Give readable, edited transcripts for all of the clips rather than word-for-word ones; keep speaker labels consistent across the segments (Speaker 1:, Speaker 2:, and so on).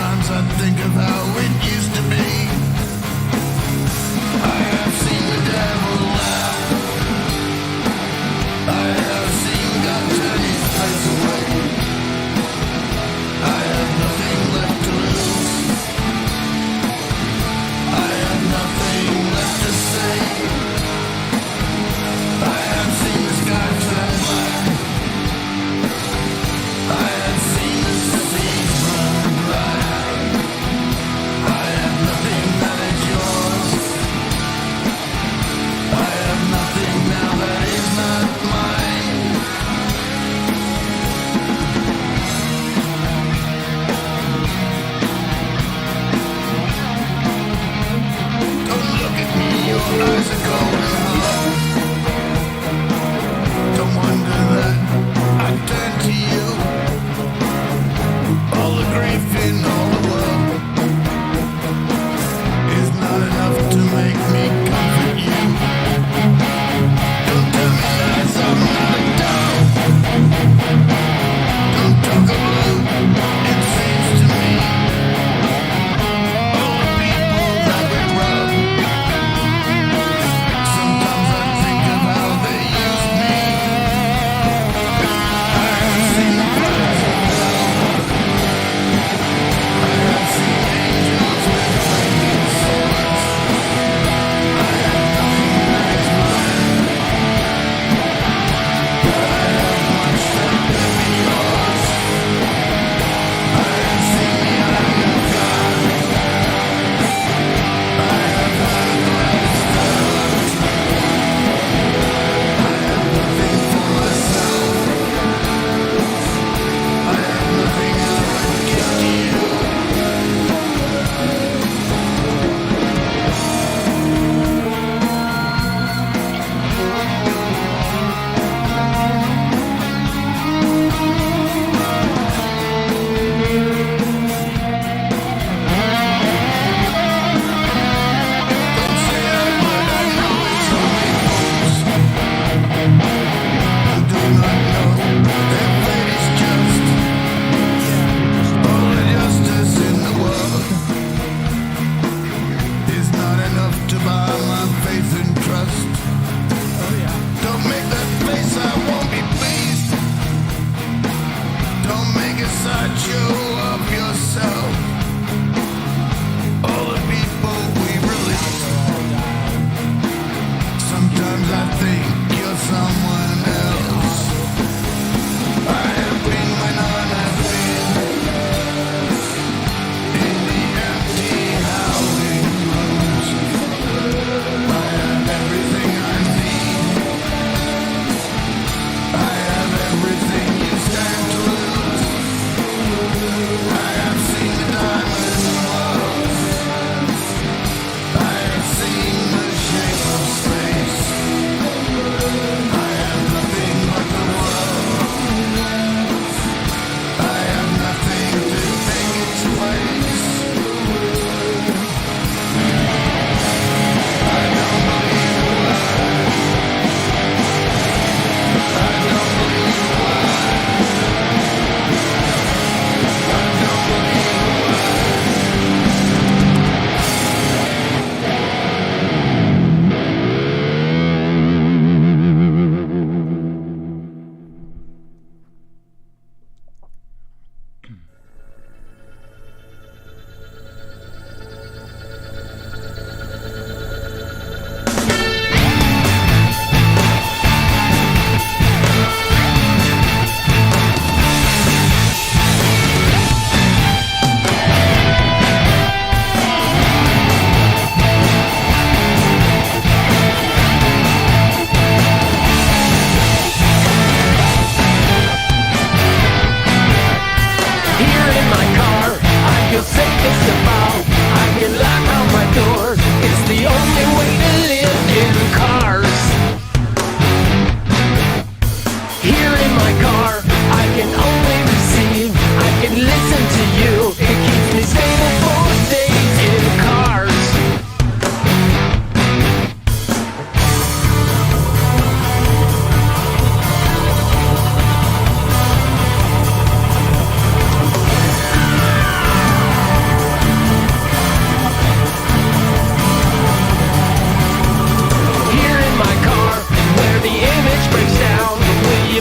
Speaker 1: Sometimes I think of how it used to be. I have seen the devil laugh. I have seen God turn his face away. I have nothing left to lose. I have nothing left to say. I have seen the sky turn black. I have seen the seas run dry. I have nothing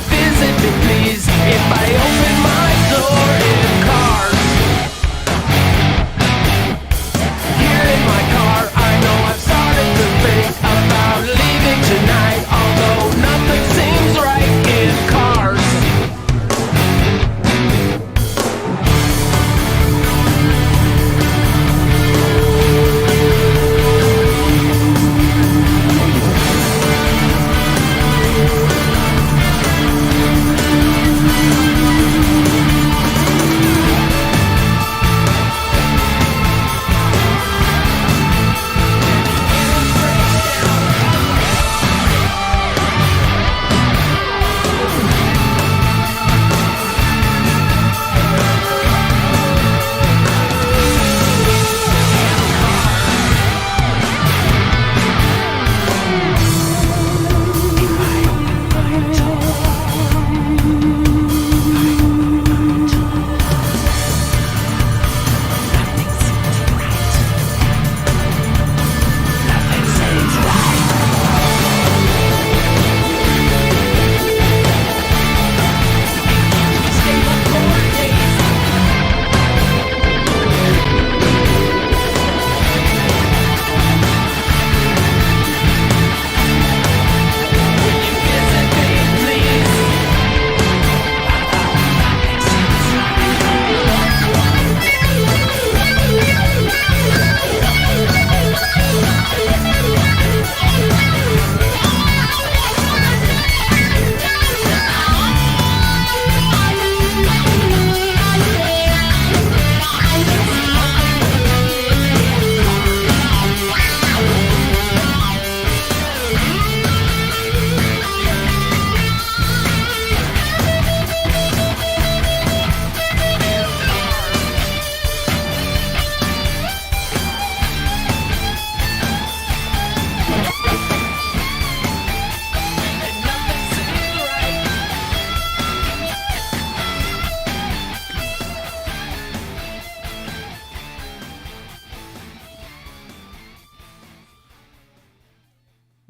Speaker 2: you visit me, please? If I open my door in cars, here in my car, I know I've started to think about leaving tonight, although nothing seems right in cars.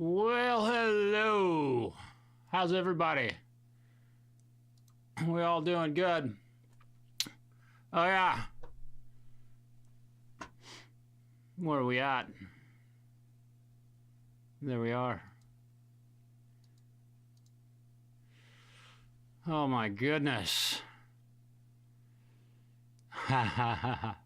Speaker 3: Well, hello. How's everybody? We all doing good? Oh, yeah. Where are we at? There we are. Oh, my goodness. Ha ha ha ha.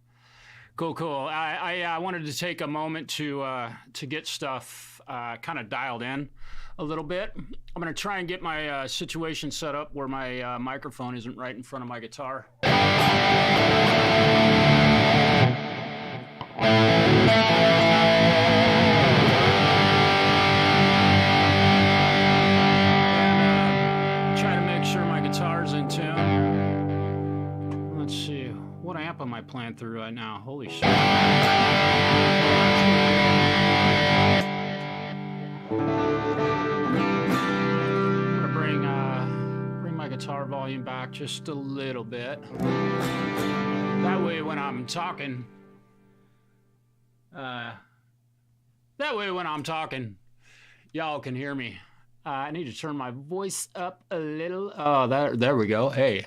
Speaker 3: Cool. I wanted to take a moment to get stuff kind of dialed in a little bit. I'm going to try and get my situation set up where my microphone isn't right in front of my guitar. Try to make sure my guitar's in tune. Let's see. What amp am I playing through right now? Holy shit. I'm gonna bring my guitar volume back just a little bit. That way when I'm talking, y'all can hear me. I need to turn my voice up a little. Oh, there we go. Hey.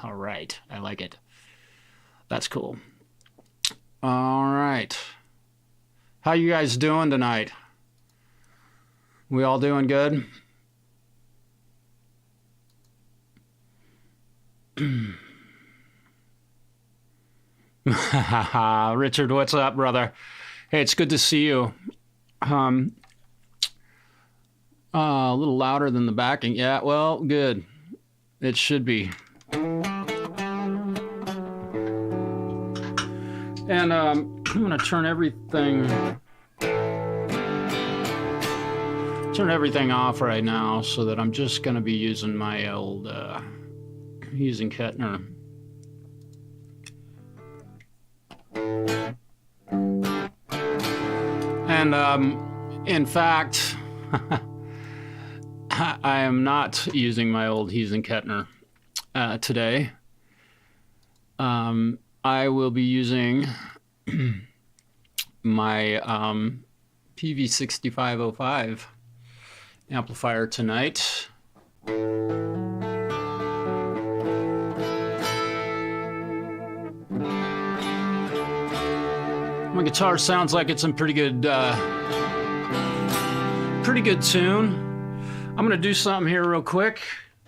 Speaker 3: All right. I like it. That's cool. All right. How you guys doing tonight? We all doing good? Richard, what's up, brother? Hey, it's good to see you. A little louder than the backing. Yeah, well, good. It should be. And I'm gonna turn everything off right now so that I'm just gonna be using my old using Kettner. And in fact, I am not using my old Heesen Kettner today. I will be using my PV6505 amplifier tonight. My guitar sounds like it's in pretty good tune. I'm gonna do something here real quick.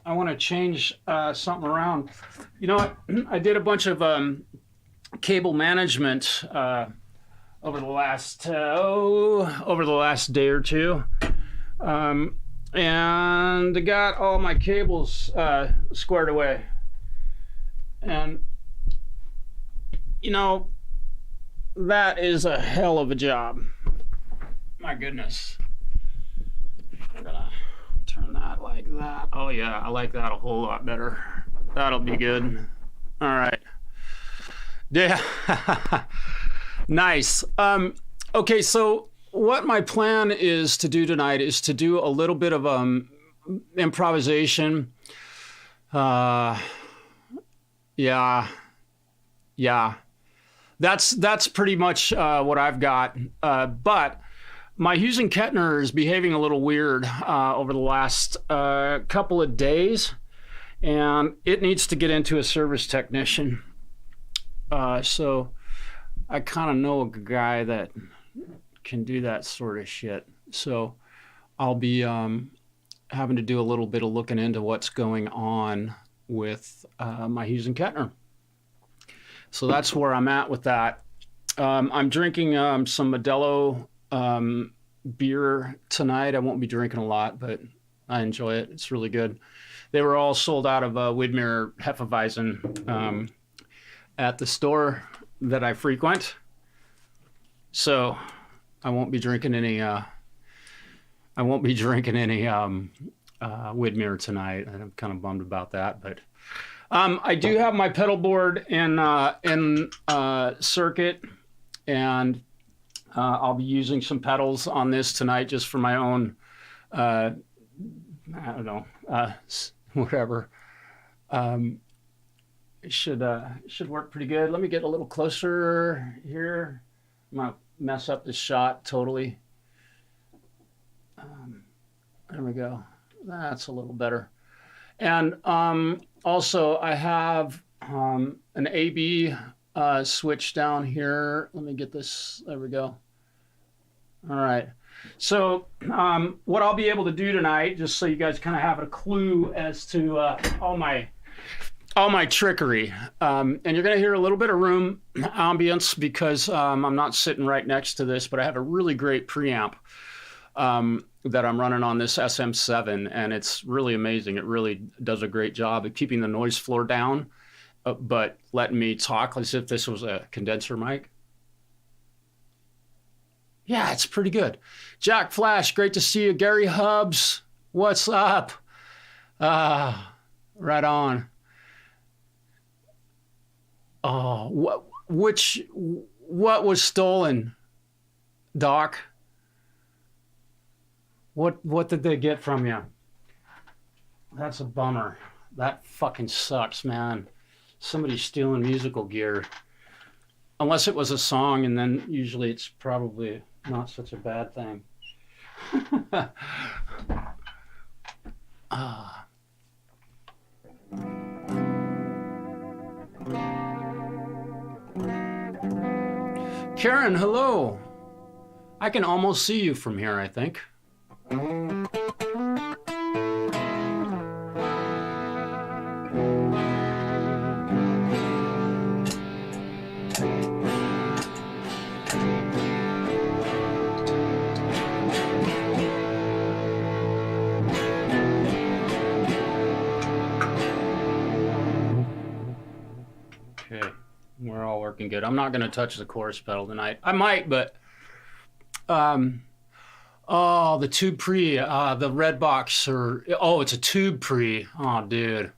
Speaker 3: I want to change something around. You know what? I did a bunch of cable management over the last day or two, and I got all my cables squared away. And you know, that is a hell of a job. My goodness. I'm gonna turn that like that. Oh yeah, I like that a whole lot better. That'll be good. All right. Yeah. Nice. Okay, so what my plan is to do tonight is to do a little bit of improvisation. Yeah. That's pretty much what I've got. But my Hughes and Kettner is behaving a little weird over the last couple of days, and it needs to get into a service technician. So I kind of know a guy that can do that sort of shit. So I'll be having to do a little bit of looking into what's going on with my Hughes and Kettner. So that's where I'm at with that. I'm drinking some Modelo beer tonight. I won't be drinking a lot, but I enjoy it. It's really good. They were all sold out of Widmer Hefeweizen at the store that I frequent. So I won't be drinking any Widmer tonight. I'm kind of bummed about that, but I do have my pedal board in circuit, and I'll be using some pedals on this tonight just for my own, I don't know, whatever. It should work pretty good. Let me get a little closer here. I'm gonna mess up this shot totally. There we go. That's a little better. And also I have an AB switch down here. Let me get this. There we go. All right. So what I'll be able to do tonight, just so you guys kind of have a clue as to all my trickery, and you're going to hear a little bit of room ambience because I'm not sitting right next to this, but I have a really great preamp that I'm running on this SM7, and it's really amazing. It really does a great job of keeping the noise floor down, but letting me talk as if this was a condenser mic. Yeah, it's pretty good. Jack Flash, great to see you. Gary Hubbs, what's up? Right on. Oh, what was stolen, Doc? What did they get from you? That's a bummer. That fucking sucks, man. Somebody's stealing musical gear. Unless it was a song, and then usually it's probably not such a bad thing. Karen, hello. I can almost see you from here, I think. Okay, we're all working good. I'm not going to touch the chorus pedal tonight. I might, but oh, the tube pre, the red box, or oh, it's a tube pre. Oh, dude.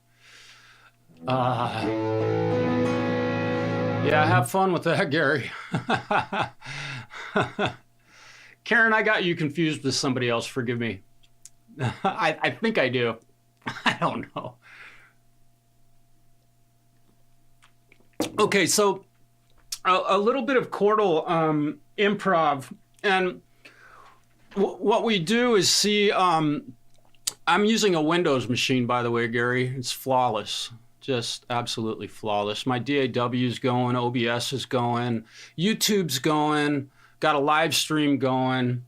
Speaker 3: Yeah, have fun with that, Gary. Karen, I got you confused with somebody else. Forgive me. I think I do. I don't know. Okay, so a little bit of chordal improv, and what we do is see. I'm using a Windows machine, by the way, Gary. It's flawless. Just absolutely flawless. My DAW's going, OBS is going, YouTube's going, got a live stream going.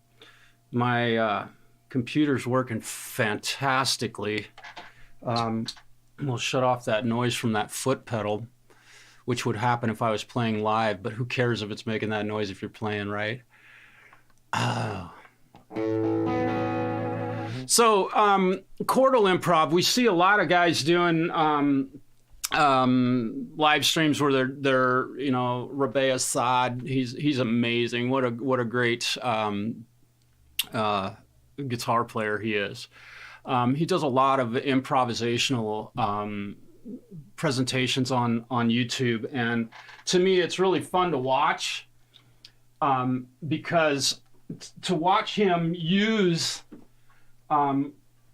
Speaker 3: My computer's working fantastically. We'll shut off that noise from that foot pedal, which would happen if I was playing live, but who cares if it's making that noise if you're playing, right? Oh. So, Chordal improv, we see a lot of guys doing live streams where they're you know, Rabea Assad, he's amazing. What a great guitar player he is. He does a lot of improvisational presentations on YouTube, and to me it's really fun to watch because to watch him use you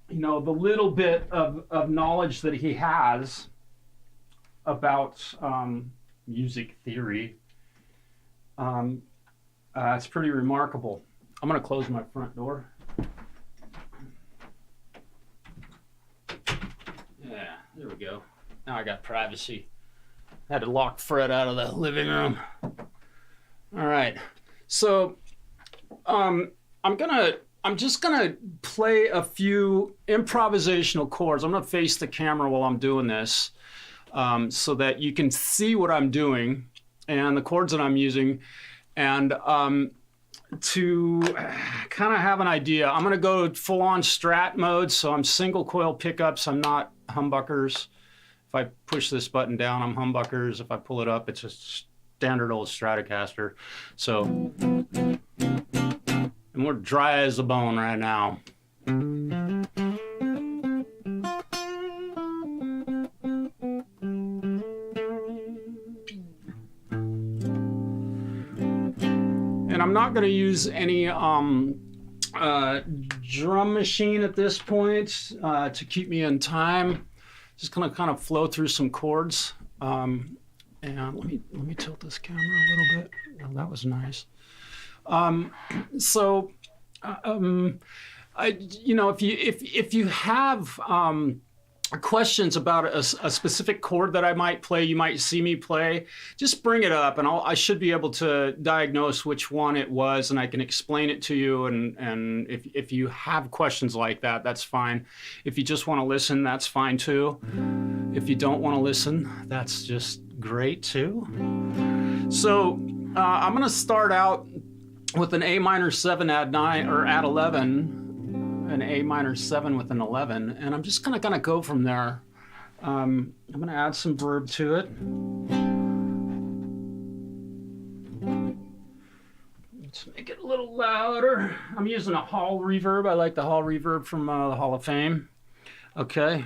Speaker 3: know, the little bit of knowledge that he has about music theory, it's pretty remarkable. I'm going to close my front door. Yeah, there we go. Now I got privacy. Had to lock Fred out of the living room. All right. So I'm just gonna play a few improvisational chords. I'm gonna face the camera while I'm doing this, so that you can see what I'm doing and the chords that I'm using, and to kind of have an idea. I'm gonna go full on Strat mode, so I'm single coil pickups. I'm not humbuckers. If I push this button down, I'm humbuckers. If I pull it up, it's a standard old Stratocaster. So, and we're dry as a bone right now. And I'm not going to use any drum machine at this point to keep me in time. Just going to kind of flow through some chords. And let me tilt this camera a little bit. Oh, that was nice. You know, if you have questions about a specific chord that I might play, you might see me play, just bring it up, and I should be able to diagnose which one it was, and I can explain it to you. And if you have questions like that, that's fine. If you just want to listen, that's fine too. If you don't want to listen, that's just great too. So I'm going to start out with an A minor 7 add 9 or add 11. An A minor 7 with an 11, and I'm just gonna go from there. I'm gonna add some verb to it. Let's make it a little louder. I'm using a hall reverb. I like the hall reverb from the Hall of Fame. Okay.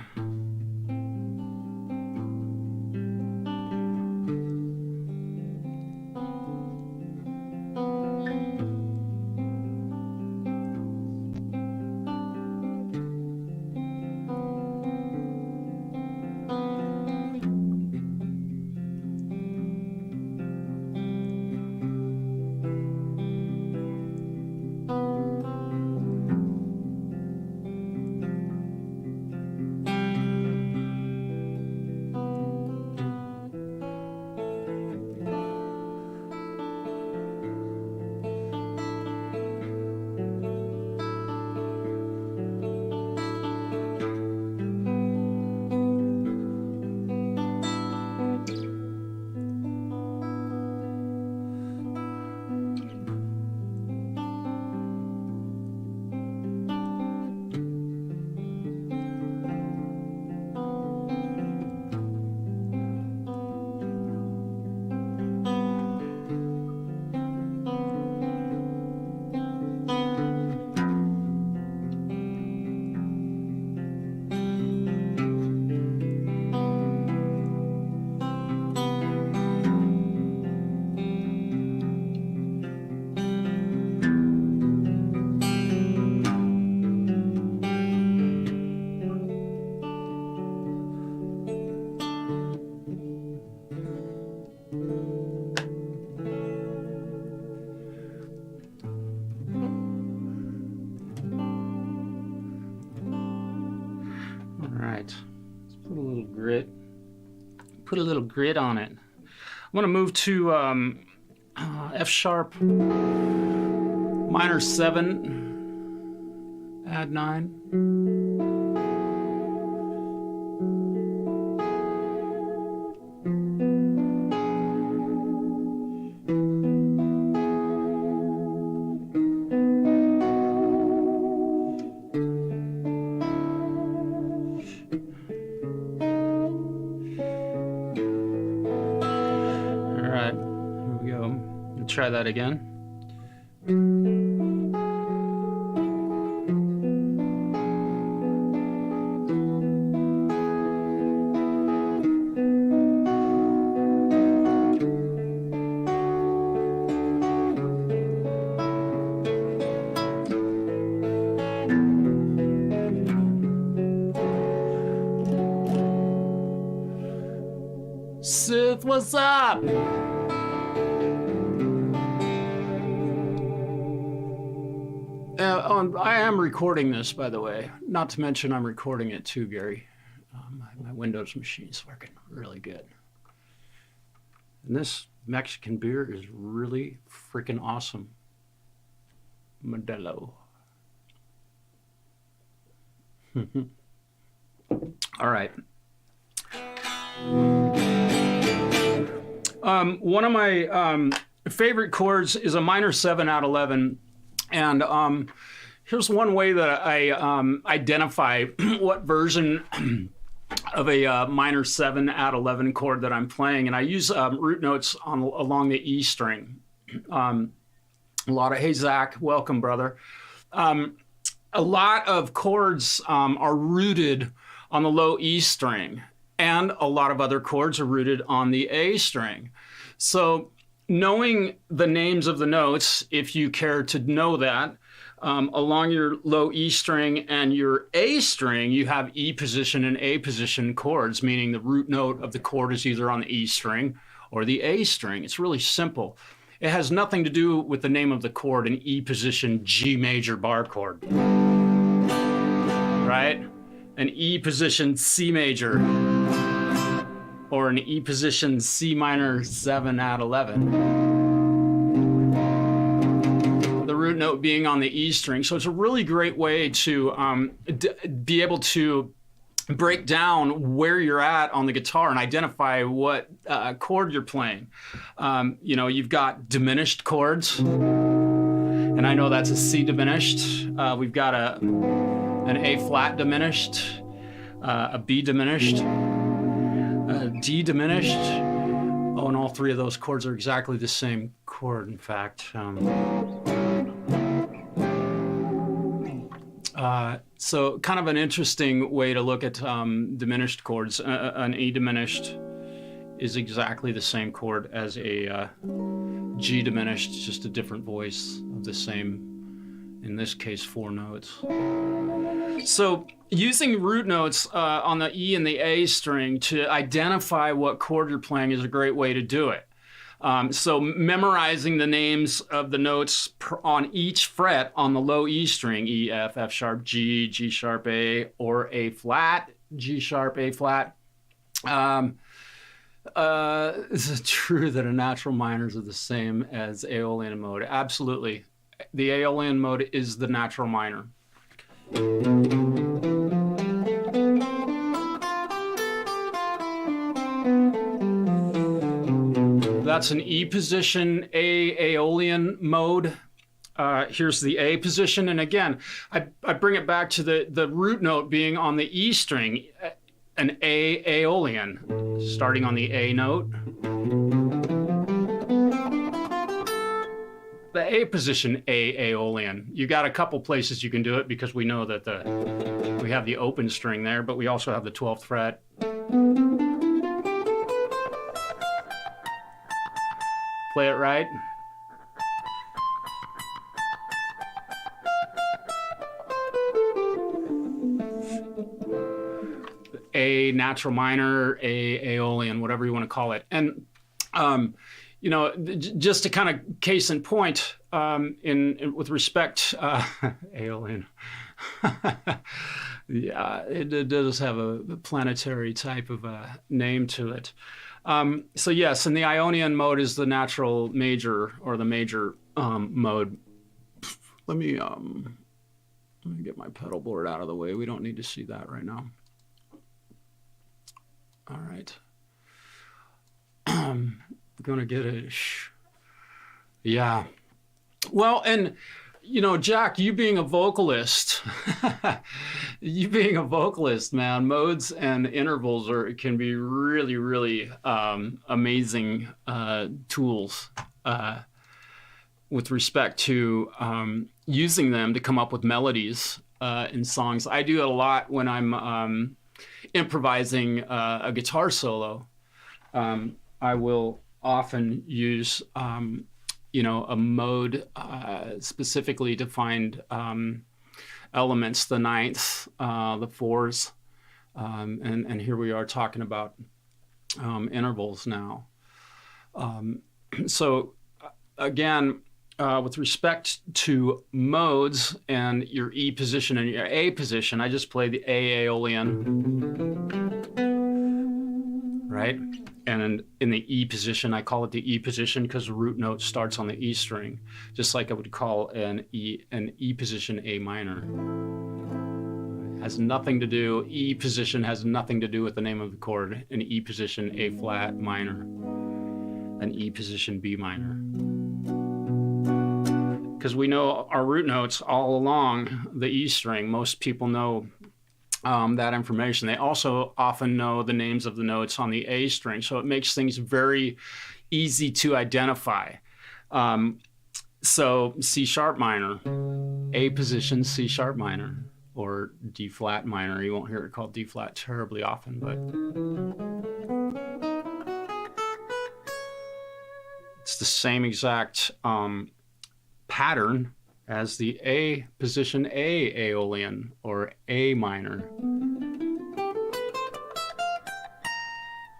Speaker 3: All right, let's put a little grit put a little grit on it. I'm going to move to F sharp minor 7, add 9. Try that again. Sith, what's up? I am recording this, by the way. Not to mention I'm recording it too, Gary. My Windows machine's working really good. And this Mexican beer is really freaking awesome. Modelo. All right. One of my favorite chords is a minor 7 out 11. And here's one way that I identify what version of a minor 7 out 11 chord that I'm playing. And I use root notes along the E string. A lot of, hey, Zach, welcome, brother. A lot of chords are rooted on the low E string. And a lot of other chords are rooted on the A string. So knowing the names of the notes, if you care to know that, along your low E string and your A string, you have E position and A position chords, meaning the root note of the chord is either on the E string or the A string. It's really simple. It has nothing to do with the name of the chord, an E position G major bar chord, right? An E position C major, or an E position C minor 7 out 11. The root note being on the E string. So it's a really great way to be able to break down where you're at on the guitar and identify what chord you're playing. You know, you've got diminished chords, and I know that's a C diminished. We've got an A flat diminished, a B diminished, D diminished. Oh, and all three of those chords are exactly the same chord, in fact. So kind of an interesting way to look at diminished chords. An E diminished is exactly the same chord as a G diminished, just a different voice of the same, in this case, 4 notes. So using root notes on the E and the A string to identify what chord you're playing is a great way to do it. So memorizing the names of the notes on each fret on the low E string, E, F, F sharp, G, G sharp, A, or A flat, G sharp, A flat. Is it true that a natural minors are the same as Aeolian mode? Absolutely. The Aeolian mode is the natural minor. That's an E position, A Aeolian mode. Here's the A position. And again, I bring it back to the root note being on the E string, an A Aeolian, starting on the A note. The A position, A Aeolian. You got a couple places you can do it because we know that we have the open string there, but we also have the 12th fret. Play it right. A natural minor, A Aeolian, whatever you want to call it. And you know, just to kind of case in point, with respect, Aeolian. Yeah, it does have a planetary type of a name to it. So yes, and the Ionian mode is the natural major or the major mode. Let me get my pedal board out of the way. We don't need to see that right now. All right. I'm gonna get it. Yeah. Well, and you know, Jack, you being a vocalist, man, modes and intervals can be really, really amazing tools with respect to using them to come up with melodies in songs. I do it a lot when I'm improvising a guitar solo. I will often use a mode specifically to find elements, the ninths, the fours, and here we are talking about intervals now. So again, with respect to modes and your E position and your A position, I just play the A Aeolian, right? And in the E position, I call it the E position because the root note starts on the E string, just like I would call an E position A minor. Has nothing to do, E position has nothing to do with the name of the chord. An E position A flat minor, an E position B minor. Because we know our root notes all along the E string. Most people know that information. They also often know the names of the notes on the A string, so it makes things very easy to identify. So C sharp minor, A position, C sharp minor, or D flat minor. You won't hear it called D flat terribly often, but it's the same exact pattern as the A position A Aeolian or A minor.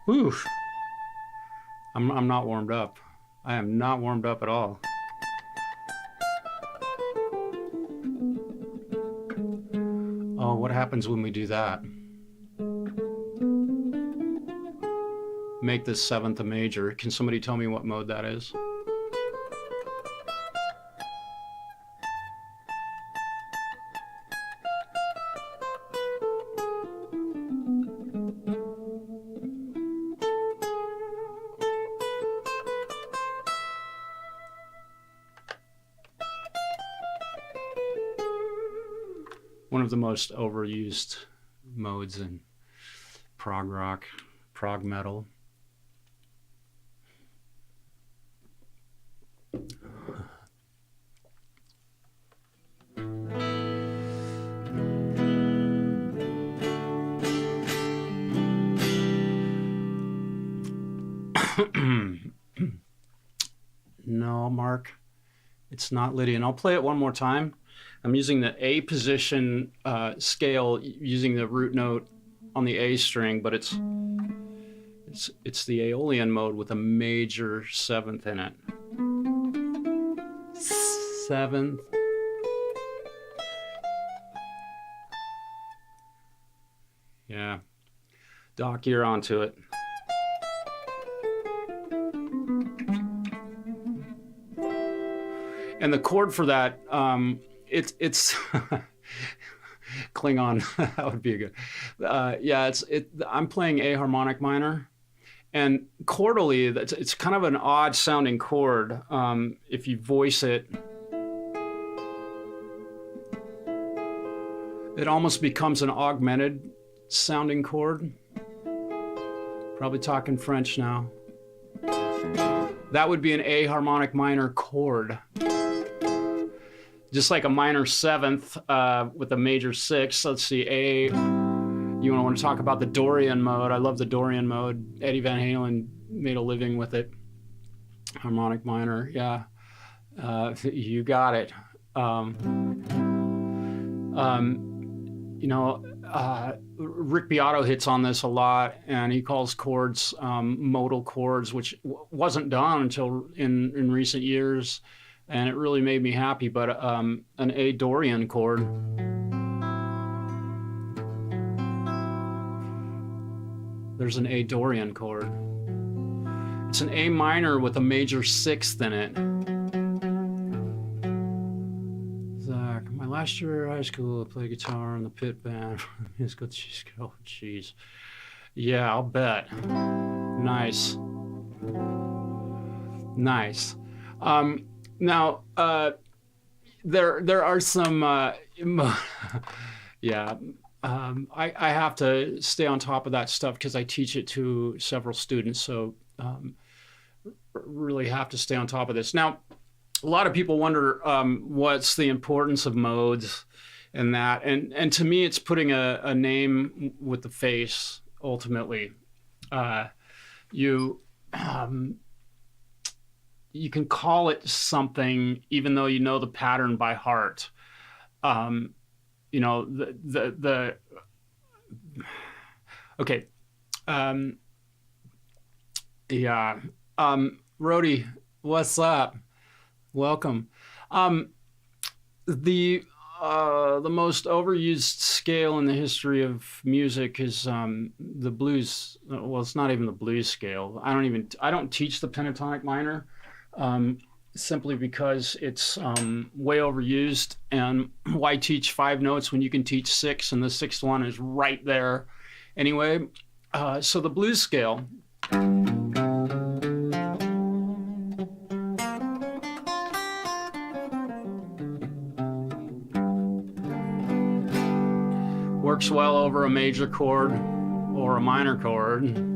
Speaker 3: Whew. I'm not warmed up. I am not warmed up at all. Oh, what happens when we do that? Make this seventh a major. Can somebody tell me what mode that is? One of the most overused modes in prog rock, prog metal. No, Mark, it's not Lydian. I'll play it one more time. I'm using the A position scale, using the root note on the A string, but it's the Aeolian mode with a major seventh in it. Seventh. Yeah. Doc, you're onto it. And the chord for that, it's Klingon. That would be a good. Yeah, I'm playing A harmonic minor, and chordally, it's kind of an odd sounding chord. If you voice it, it almost becomes an augmented sounding chord. Probably talking French now. That would be an A harmonic minor chord. Just like a minor seventh with a major sixth. Let's see, A. You want to talk about the Dorian mode. I love the Dorian mode. Eddie Van Halen made a living with it. Harmonic minor, yeah. You got it. Rick Beato hits on this a lot, and he calls chords modal chords, which wasn't done until in recent years. And it really made me happy, but an A Dorian chord There's an A Dorian chord. It's an A minor with a major sixth in it. Zach, my last year of high school, I played guitar in the pit band. Musical cheese. Oh, jeez. Yeah, I'll bet. Nice. Nice. Now, there are some, yeah. I have to stay on top of that stuff because I teach it to several students. So really have to stay on top of this. Now, a lot of people wonder what's the importance of modes and that. And to me, it's putting a name with the face, ultimately. You can call it something even though you know the pattern by heart. Okay. Yeah. Rody, what's up? Welcome. The most overused scale in the history of music is the blues. Well, it's not even the blues scale. I don't teach the pentatonic minor. Simply because it's way overused, and why teach 5 notes when you can teach 6 and the 6th one is right there anyway. So the blues scale works well over a major chord or a minor chord.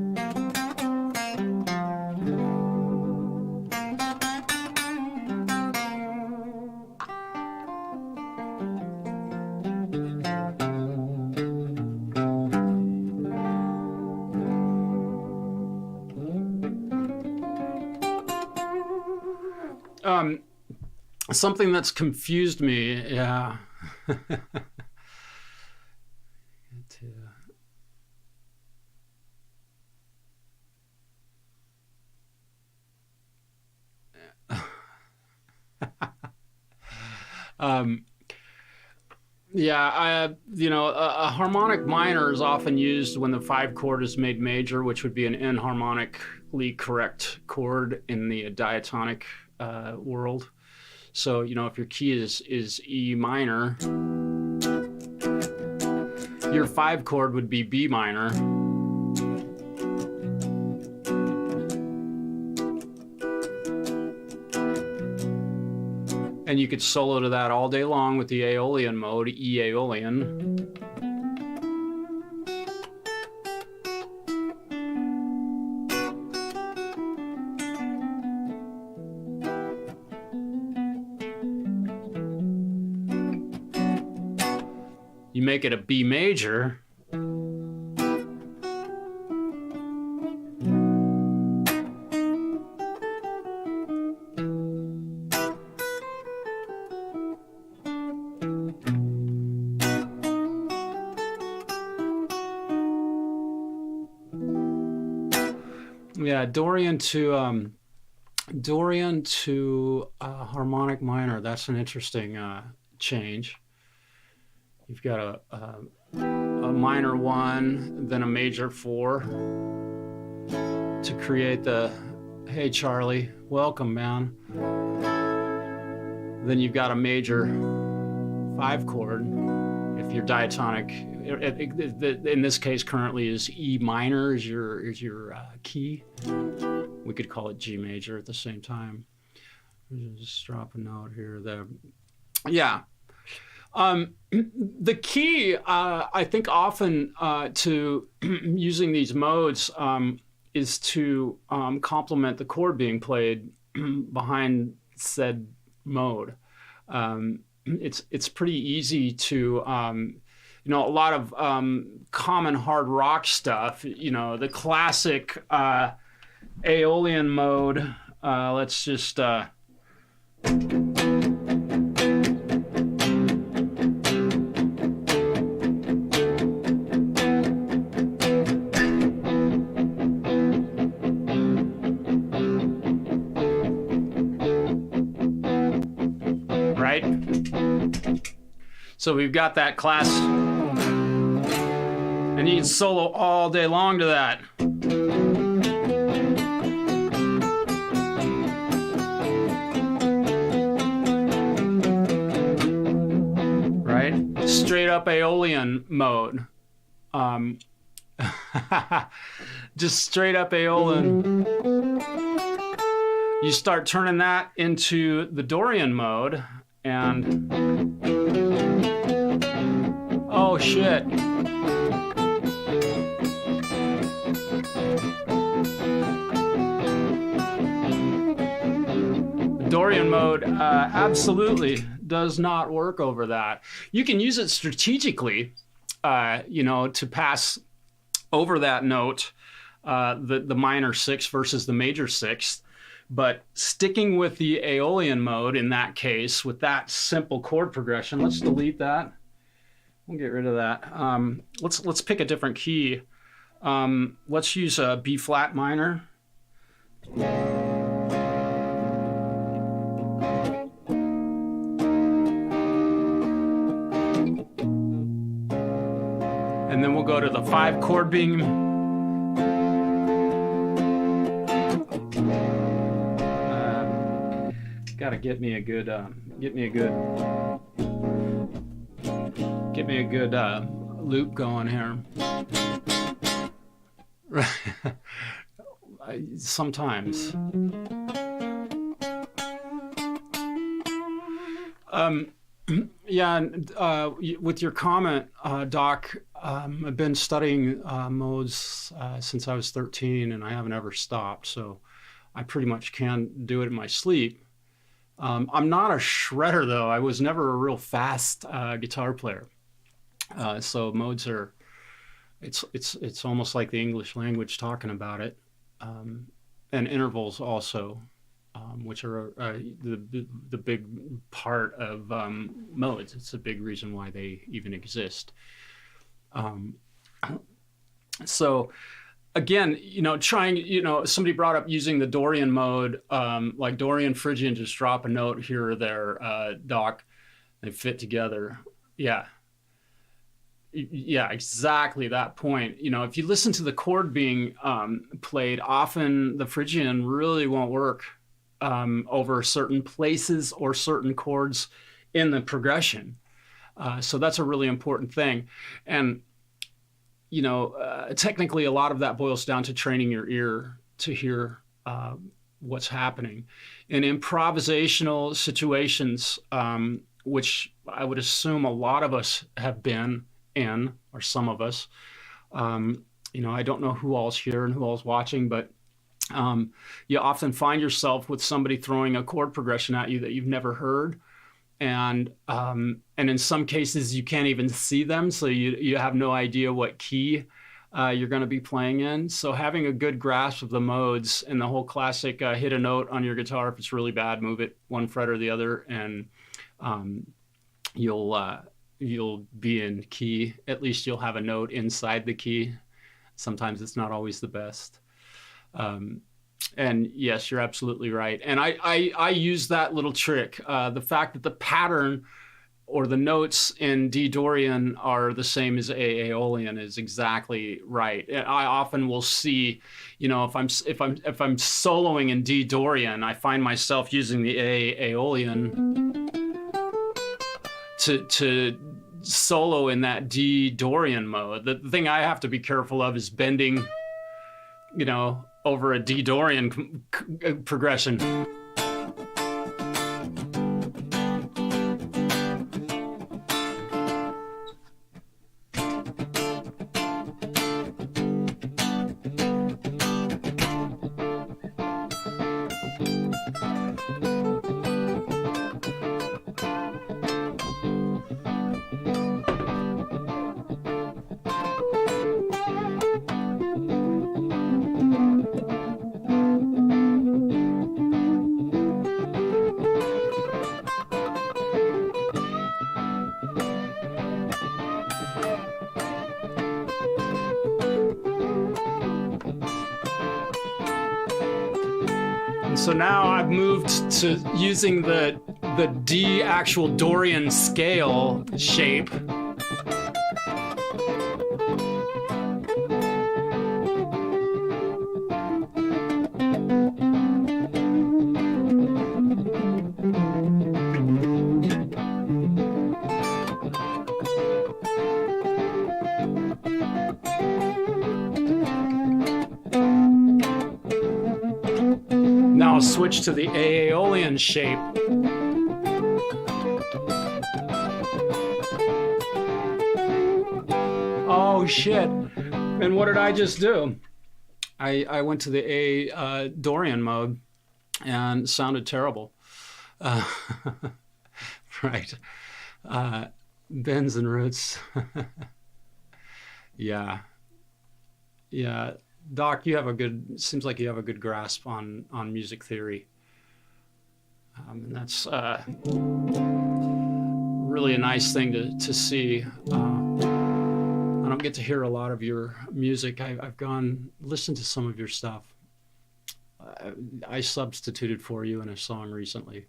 Speaker 3: Something that's confused me, yeah. A harmonic minor is often used when the 5 chord is made major, which would be an enharmonically correct chord in the diatonic world. So, if your key is E minor, your 5 chord would be B minor. And you could solo to that all day long with the Aeolian mode, E Aeolian. You make it a B major. Yeah, Dorian to harmonic minor. That's an interesting change. You've got a minor 1, then a major 4 to create the, hey Charlie, welcome man. Then you've got a major 5 chord. If your diatonic, in this case currently is E minor is your key. We could call it G major at the same time. Just drop a note here. Yeah. The key, I think, often to using these modes is to complement the chord being played behind said mode. It's pretty easy to, a lot of common hard rock stuff. The classic Aeolian mode. Let's just. So we've got that class. And you can solo all day long to that. Right? Straight up Aeolian mode. Just straight up Aeolian. You start turning that into the Dorian mode, and oh shit. Dorian mode absolutely does not work over that. You can use it strategically, to pass over that note, the minor sixth versus the major sixth. But sticking with the Aeolian mode in that case, with that simple chord progression, let's delete that. We'll get rid of that. Let's pick a different key. Let's use a B flat minor. And then we'll go to the 5 chord being. Gotta get me a good loop going here. Sometimes. With your comment, Doc, I've been studying modes since I was 13, and I haven't ever stopped, so I pretty much can do it in my sleep. I'm not a shredder, though. I was never a real fast guitar player, so modes are it's almost like the English language talking about it, and intervals also. Which are the big part of modes. It's a big reason why they even exist. So again, somebody brought up using the Dorian mode, like Dorian, Phrygian, just drop a note here or there, Doc, they fit together. Yeah, exactly that point. If you listen to the chord being played, often the Phrygian really won't work over certain places or certain chords in the progression. So that's a really important thing. And, technically a lot of that boils down to training your ear to hear what's happening. In improvisational situations, which I would assume a lot of us have been in, or some of us, I don't know who all's here and who all's watching, but you often find yourself with somebody throwing a chord progression at you that you've never heard, and in some cases you can't even see them, so you have no idea what key you're going to be playing in. So having a good grasp of the modes and the whole classic hit a note on your guitar, if it's really bad, move it one fret or the other, and you'll be in key. At least you'll have a note inside the key. Sometimes it's not always the best. And yes, you're absolutely right. And I use that little trick. The fact that the pattern or the notes in D Dorian are the same as Aeolian is exactly right. I often will see, if I'm soloing in D Dorian, I find myself using the Aeolian to solo in that D Dorian mode. The thing I have to be careful of is bending, over a D Dorian progression. So now I've moved to using the D actual Dorian scale shape. Now I'll switch to the Aeolian shape. Oh shit. And what did I just do? I went to the Dorian mode and it sounded terrible. Right. Bends and roots. Yeah. Yeah. Doc, seems like you have a good grasp on music theory. And that's really a nice thing to see. I don't get to hear a lot of your music. I've listened to some of your stuff. I substituted for you in a song recently,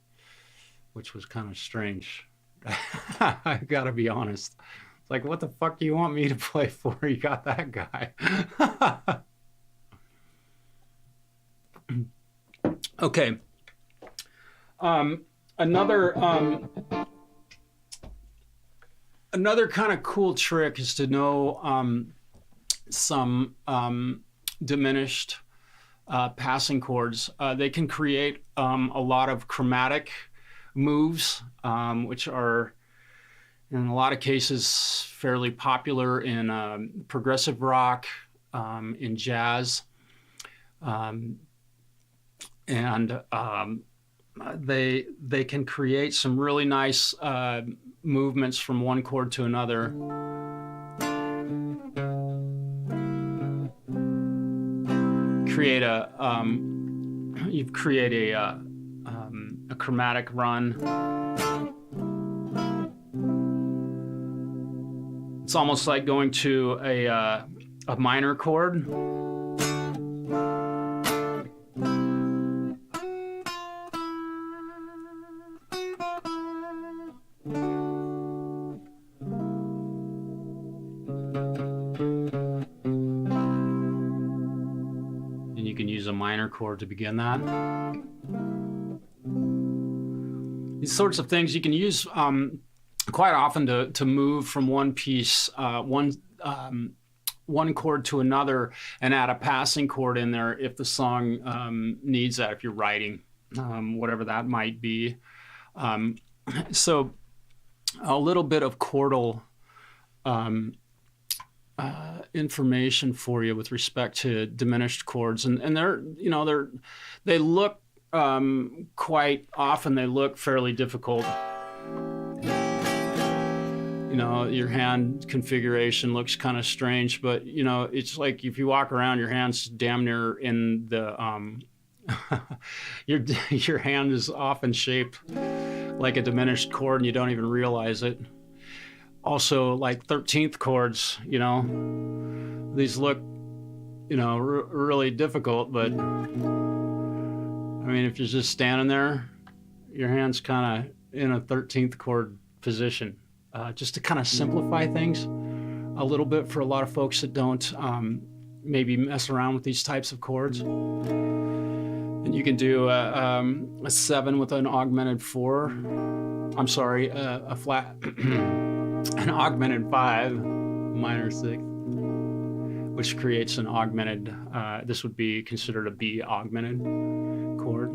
Speaker 3: which was kind of strange. I gotta be honest. It's like, what the fuck do you want me to play for? You got that guy. Okay. Another kind of cool trick is to know some diminished passing chords. They can create a lot of chromatic moves, which are in a lot of cases fairly popular in progressive rock, in jazz, and they can create some really nice movements from one chord to another. You create a chromatic run. It's almost like going to a minor chord. Chord to begin that. These sorts of things you can use quite often to move from one piece, one chord to another, and add a passing chord in there if the song needs that, if you're writing, whatever that might be. So a little bit of chordal information for you with respect to diminished chords, and they look quite often they look fairly difficult. Your hand configuration looks kind of strange, but it's like if you walk around, your hand's damn near in the your hand is often shaped like a diminished chord and you don't even realize it. Also, like 13th chords, these look, really difficult, but I mean, if you're just standing there, your hand's kind of in a 13th chord position. Just to kind of simplify things a little bit for a lot of folks that don't maybe mess around with these types of chords. And you can do a 7 with an augmented 4. I'm sorry, a flat. An augmented 5, minor 6, which creates an augmented, this would be considered a B augmented chord,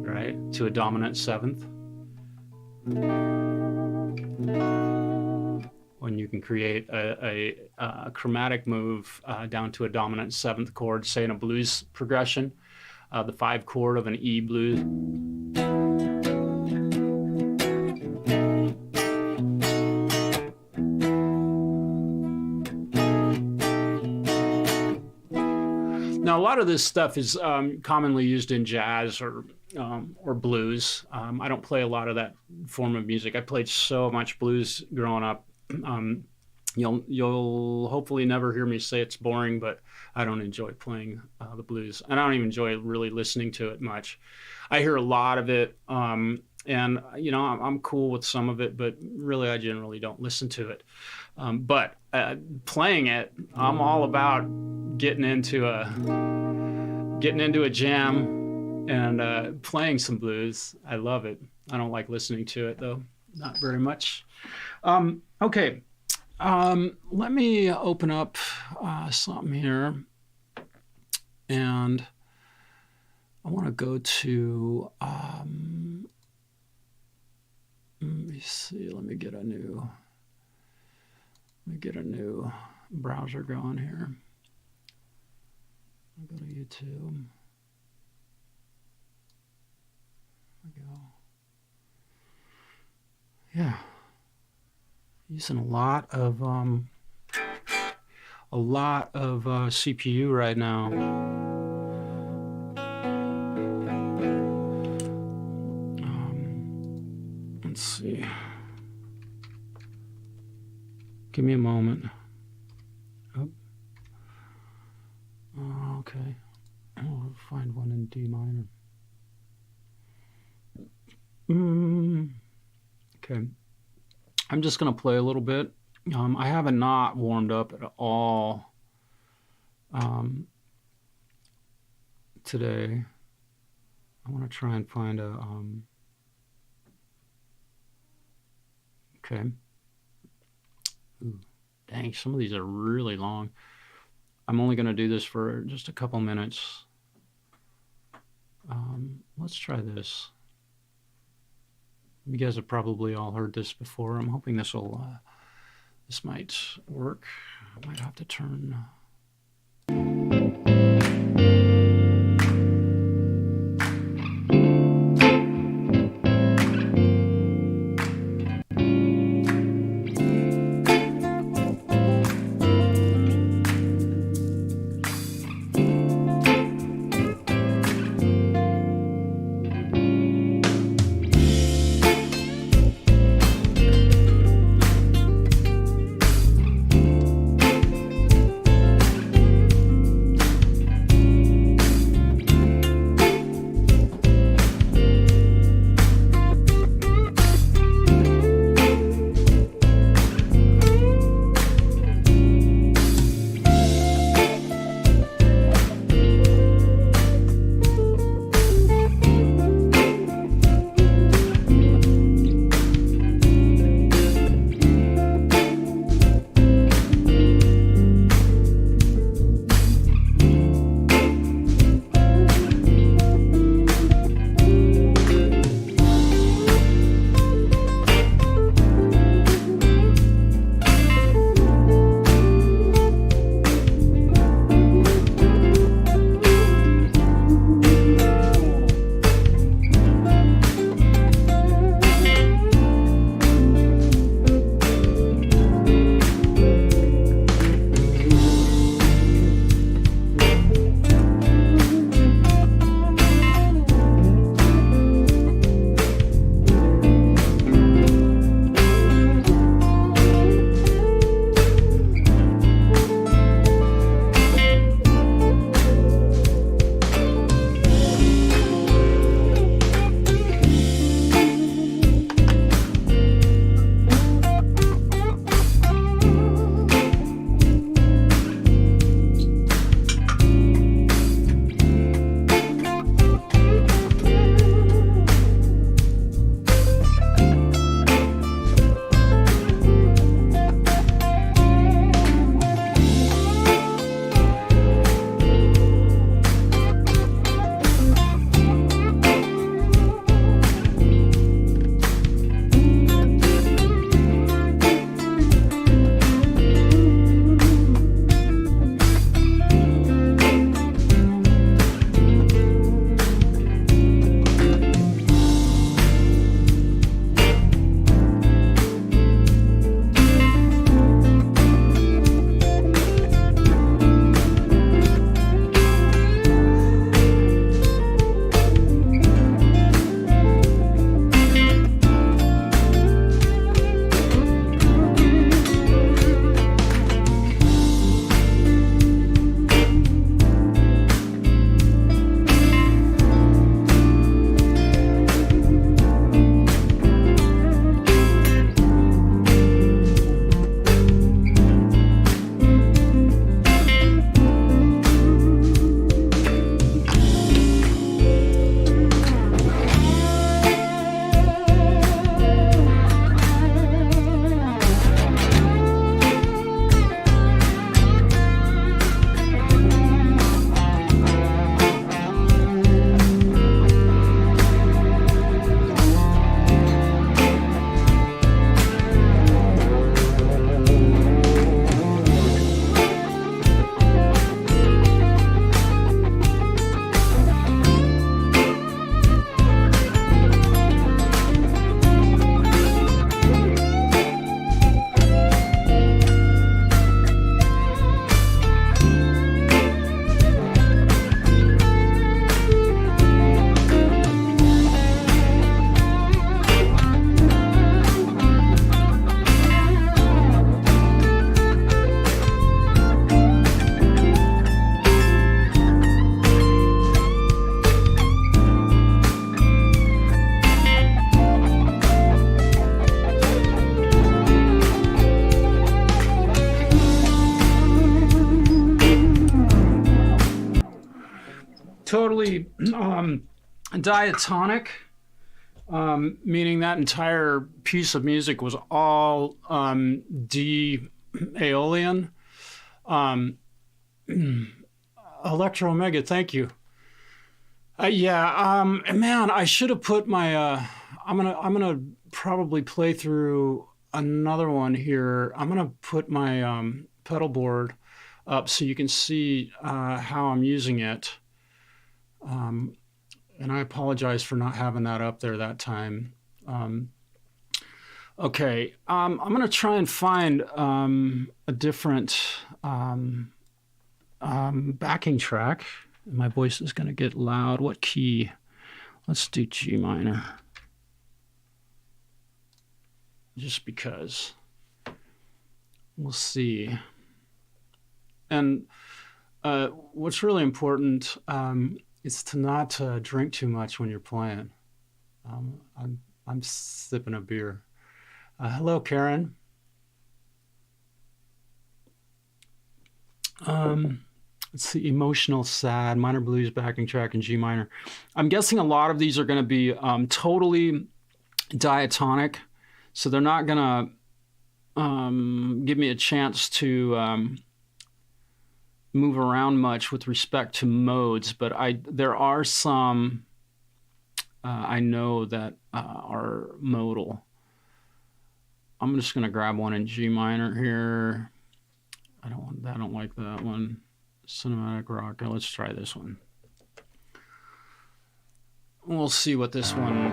Speaker 3: right, to a dominant 7th. When you can create a chromatic move down to a dominant 7th chord, say in a blues progression, the 5 chord of an E blues. Now, a lot of this stuff is commonly used in jazz or blues. I don't play a lot of that form of music. I played so much blues growing up. You'll hopefully never hear me say it's boring, but I don't enjoy playing the blues. And I don't even enjoy really listening to it much. I hear a lot of it, and I'm cool with some of it, but really I generally don't listen to it. But playing it, I'm all about getting into getting into a jam and playing some blues. I love it. I don't like listening to it though, not very much. Okay, let me open up something here, and I want to go to. Let me see. Let me get a new browser going here. I'll go to YouTube. There we go. Yeah. Using a lot of CPU right now. Let's see. Give me a moment. Oh. Okay. I'll find one in D minor. Okay. I'm just going to play a little bit. I haven't not warmed up at all today. I want to try and find a... Okay. Ooh, dang, some of these are really long. I'm only going to do this for just a couple minutes. Let's try this. You guys have probably all heard this before. I'm hoping this might work. I might have to turn... diatonic, meaning that entire piece of music was all D Aeolian. Electro Omega, thank you. Man, I should have put my. I'm gonna probably play through another one here. I'm gonna put my pedal board up so you can see how I'm using it. And I apologize for not having that up there that time. Okay, I'm gonna try and find a different backing track. My voice is gonna get loud. What key? Let's do G minor. Just because. We'll see. And what's really important is to not drink too much when you're playing. I'm sipping a beer. Hello, Karen. Let's see, emotional, sad, minor blues backing track in G minor. I'm guessing a lot of these are going to be totally diatonic, so they're not going to give me a chance to move around much with respect to modes, but there are some I know that are modal. I'm just going to grab one in G minor here. I don't like that one. Cinematic rock. Let's try this one. We'll see what this one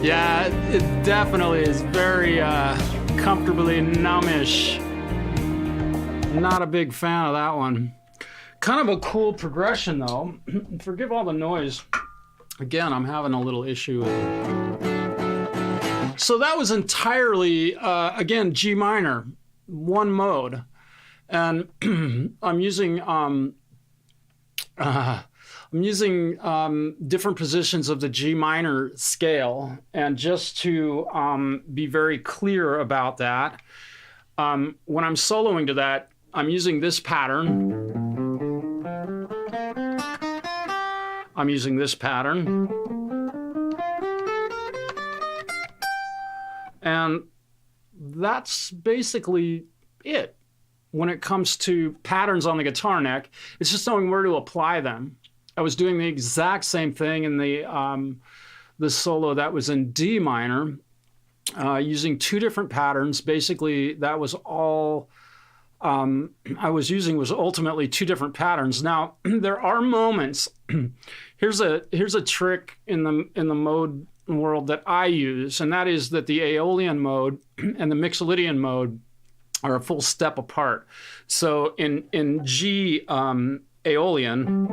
Speaker 3: Yeah, it definitely is very comfortably numbish. Not a big fan of that one. Kind of a cool progression though. Forgive all the noise. Again, I'm having a little issue with it. So that was entirely, again, G minor, one mode. And I'm using different positions of the G minor scale. And just to be very clear about that, when I'm soloing to that, I'm using this pattern. I'm using this pattern. And that's basically it. When it comes to patterns on the guitar neck, it's just knowing where to apply them. I was doing the exact same thing in the solo that was in D minor, using two different patterns. Basically, that was all I was using was ultimately two different patterns. Now, there are moments. Here's a trick in the mode world that I use, and that is that the Aeolian mode and the Mixolydian mode are a full step apart. So in G Aeolian,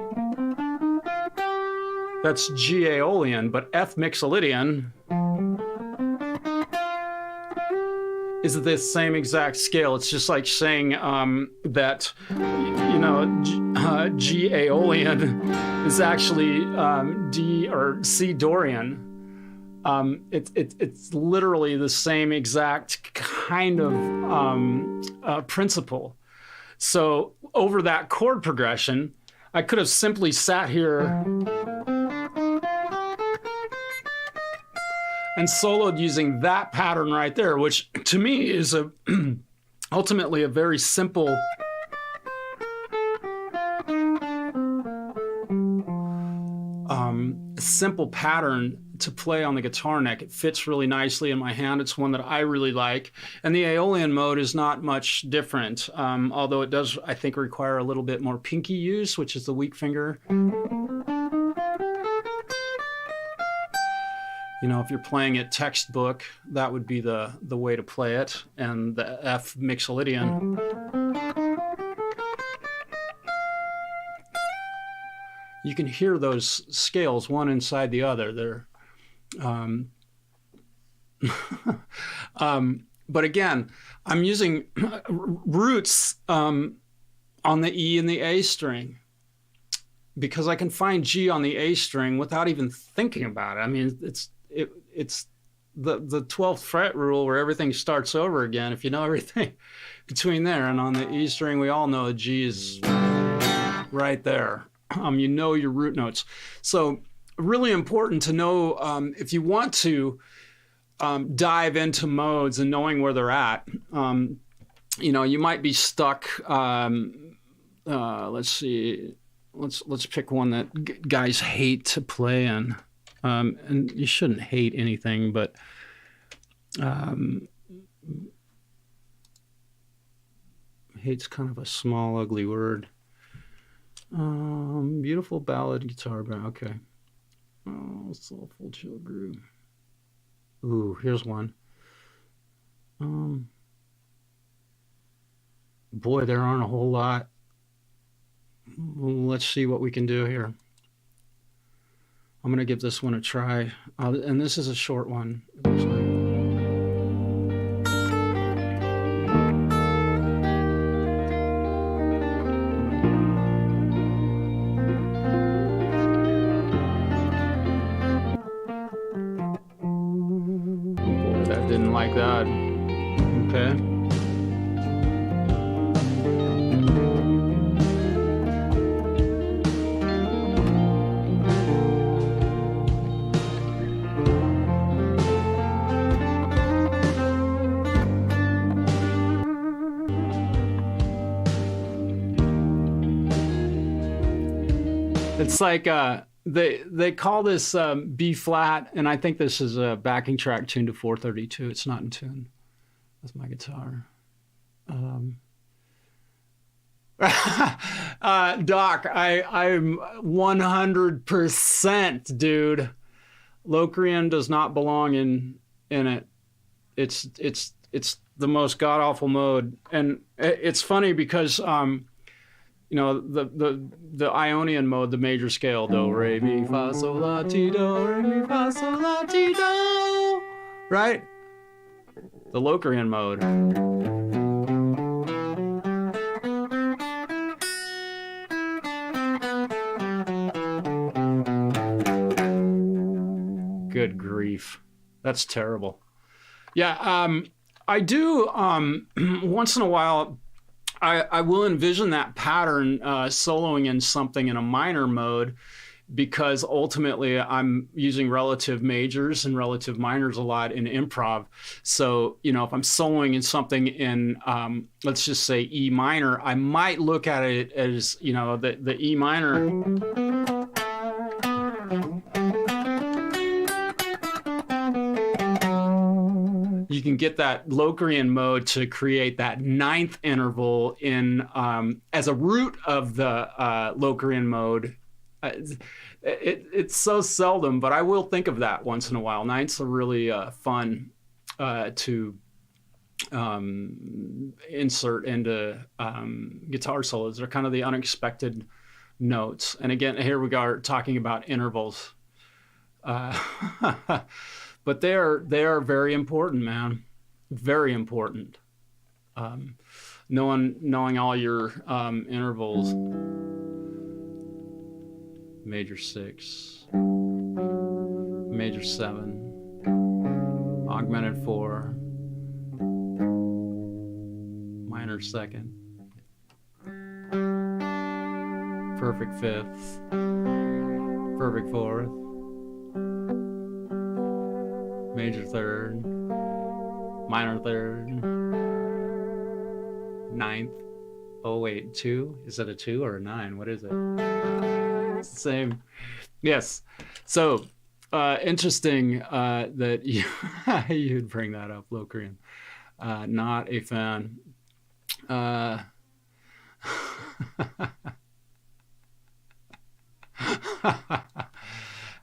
Speaker 3: that's G Aeolian, but F Mixolydian is the same exact scale. It's just like saying that, you know, G Aeolian is actually D or C Dorian. It's literally the same exact kind of principle. So over that chord progression, I could have simply sat here and soloed using that pattern right there, which to me is ultimately a very simple simple pattern to play on the guitar neck. It fits really nicely in my hand. It's one that I really like. And the Aeolian mode is not much different, although it does, I think, require a little bit more pinky use, which is the weak finger. You know, if you're playing it textbook, that would be the way to play it. And the F Mixolydian. You can hear those scales one inside the other. They're, but again, I'm using roots on the E and the A string because I can find G on the A string without even thinking about it. I mean, it's the 12th fret rule where everything starts over again. If you know everything between there and on the E string, we all know the G is right there. You know your root notes. So really important to know if you want to dive into modes and knowing where they're at. You know, you might be stuck. Let's see. Let's pick one that guys hate to play in. And you shouldn't hate anything, but hate's kind of a small, ugly word. Beautiful ballad guitar band. Okay. Oh, soulful chill groove. Ooh, here's one. Boy, there aren't a whole lot. Let's see what we can do here. I'm gonna give this one a try, and this is a short one. It looks like. Didn't like that. Okay. It's like they call this B flat, and I think this is a backing track tuned to 432. It's not in tune with my guitar. Or Doc, I'm 100%, dude. Locrian does not belong in it. It's the most god awful mode, and it's funny because the Ionian mode, the major scale, do re mi fa sol la ti do re mi fa sol la ti do, right? The Locrian mode. Good grief. That's terrible. Yeah, I do, once in a while, I will envision that pattern soloing in something in a minor mode, because ultimately I'm using relative majors and relative minors a lot in improv. So, if I'm soloing in something in, let's just say E minor, I might look at it as, the E minor. You can get that Locrian mode to create that ninth interval in as a root of the Locrian mode. It's so seldom, but I will think of that once in a while. Ninths are really fun to insert into guitar solos. They're kind of the unexpected notes. And again, here we are talking about intervals. But they are very important, man. Very important. Knowing all your intervals. Major 6, major 7, augmented 4, minor 2nd, perfect 5th, perfect 4th, major 3rd, minor 3rd, 9th. Oh wait, 2? Is it a 2 or a 9? What is it? It's the same. Yes. So interesting that you'd bring that up, Locrian. Not a fan.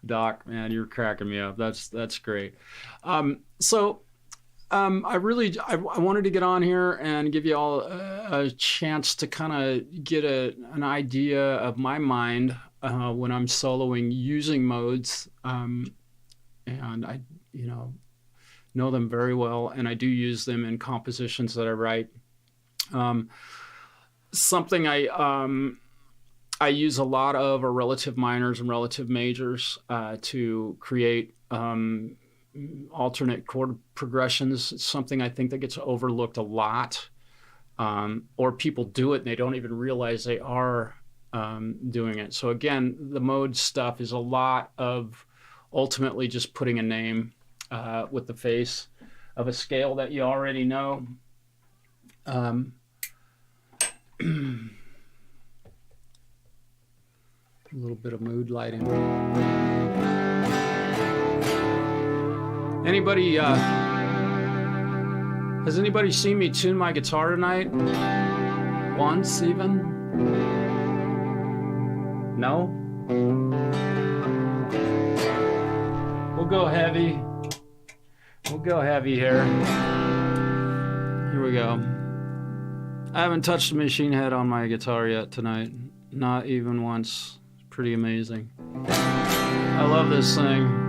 Speaker 3: Doc, man, you're cracking me up. That's great. I wanted to get on here and give you all a chance to kind of get an idea of my mind when I'm soloing using modes, and I know them very well, and I do use them in compositions that I write. Something I use a lot of are relative minors and relative majors to create alternate chord progressions. It's something I think that gets overlooked a lot, or people do it and they don't even realize they are doing it. So again, the mode stuff is a lot of ultimately just putting a name with the face of a scale that you already know. A little bit of mood lighting. Anybody, has anybody seen me tune my guitar tonight? Once even? No? We'll go heavy. We'll go heavy here. Here we go. I haven't touched the machine head on my guitar yet tonight. Not even once. It's pretty amazing. I love this thing.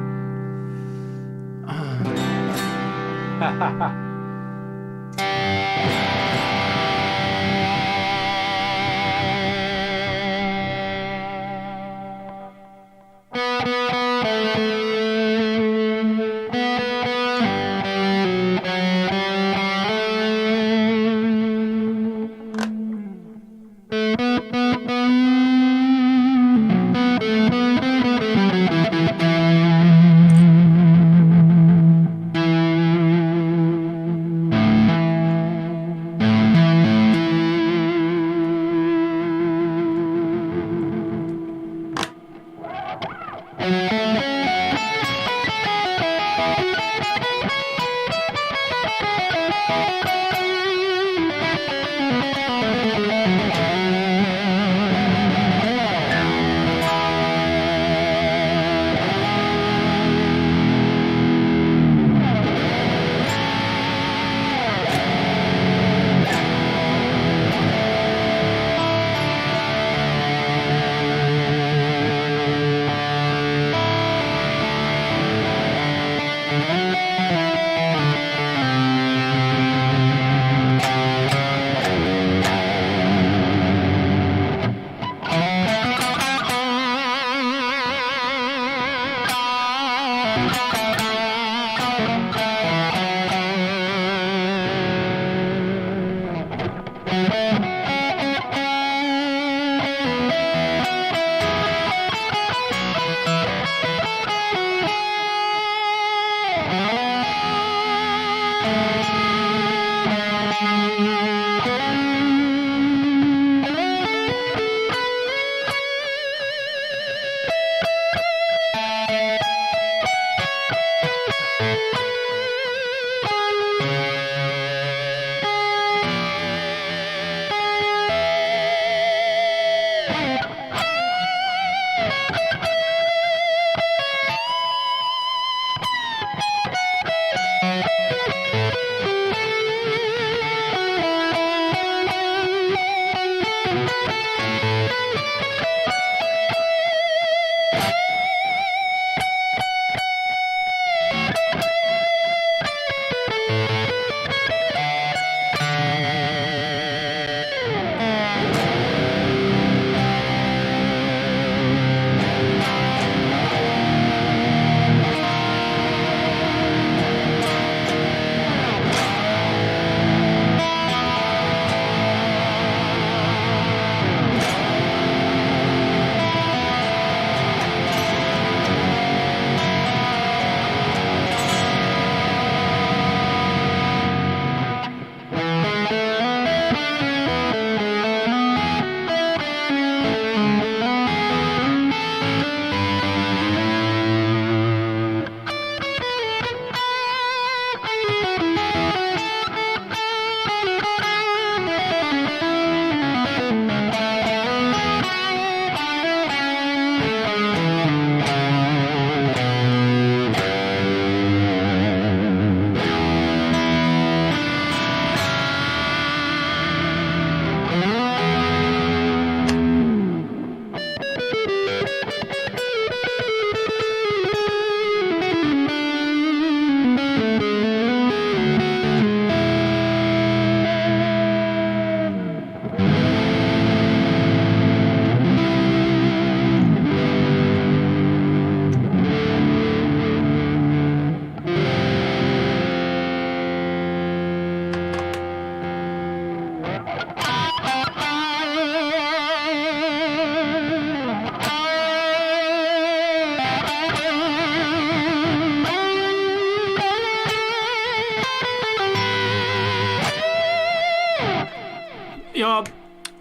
Speaker 3: Y'all,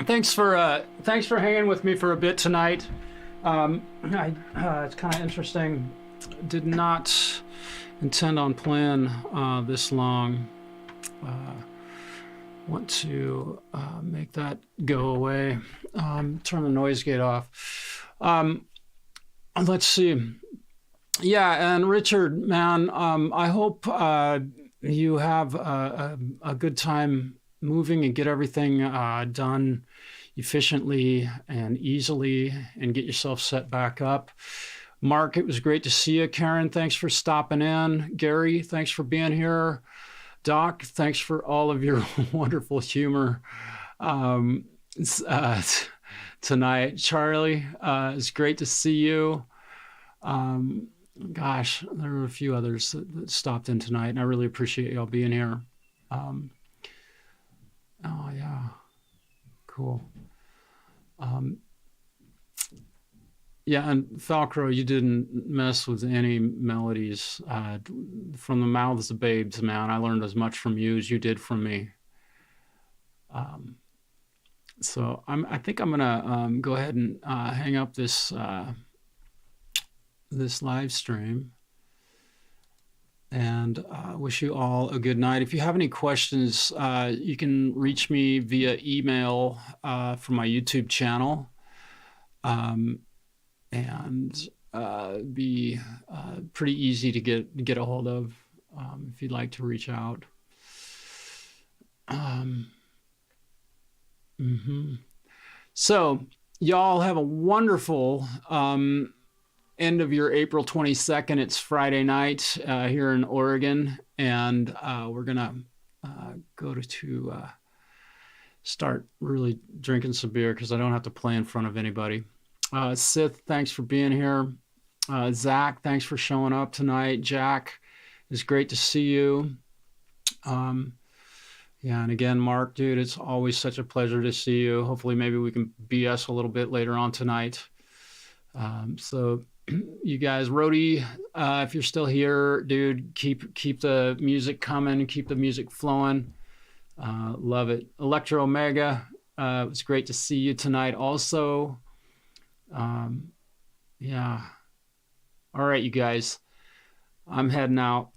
Speaker 3: thanks for hanging with me for a bit tonight. It's kind of interesting. Did not intend on playing this long. Want to make that go away. Turn the noise gate off. Let's see. Yeah, and Richard, man, I hope you have a good time moving and get everything done efficiently and easily and get yourself set back up. Mark, it was great to see you. Karen, thanks for stopping in. Gary, thanks for being here. Doc, thanks for all of your wonderful humor tonight. Charlie, it's great to see you. Gosh, there were a few others that stopped in tonight, and I really appreciate y'all being here. Oh, yeah. Cool. Yeah, and Falcro, you didn't mess with any melodies. From the mouths of babes, man, I learned as much from you as you did from me. So I think I'm gonna go ahead and hang up this this live stream, and wish you all a good night. If you have any questions, you can reach me via email from my YouTube channel. And be pretty easy to get a hold of if you'd like to reach out. So y'all have a wonderful end of your April 22nd. It's Friday night here in Oregon, and we're gonna go to start really drinking some beer because I don't have to play in front of anybody. Sith, thanks for being here. Zach, thanks for showing up tonight. Jack, it's great to see you. Yeah, and again, Mark, dude, it's always such a pleasure to see you. Hopefully, maybe we can BS a little bit later on tonight. So, you guys, Rhodey, if you're still here, dude, keep the music coming, keep the music flowing. Love it. Electro Omega, it's great to see you tonight also. Yeah. All right, you guys. I'm heading out.